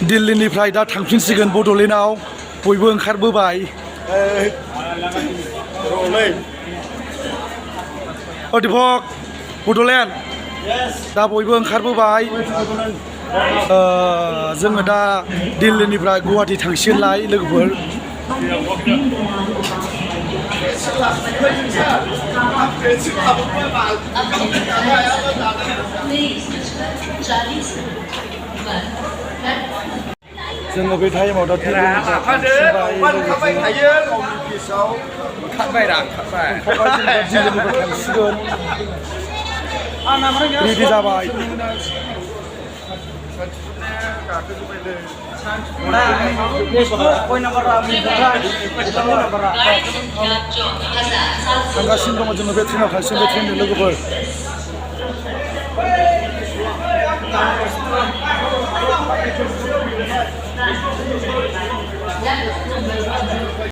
दिल्लीनिफ्राय दा थांफिनसिगोन बड'लेण्डआव बयबो ओंखारबोबाय दिपक बड'लेण्ड दा बयबो ओंखारबोबाय जोङो दा दिल्लीनिफ्राय गुवाहाटि थांसिगोनलाय लोगोफोर जोङो बे टाइमाव दा रेडि जाबाय थांगासिनो दङ जोङो बे ट्रेनाव थांसिगोन बे ट्रेननि लोगोफोर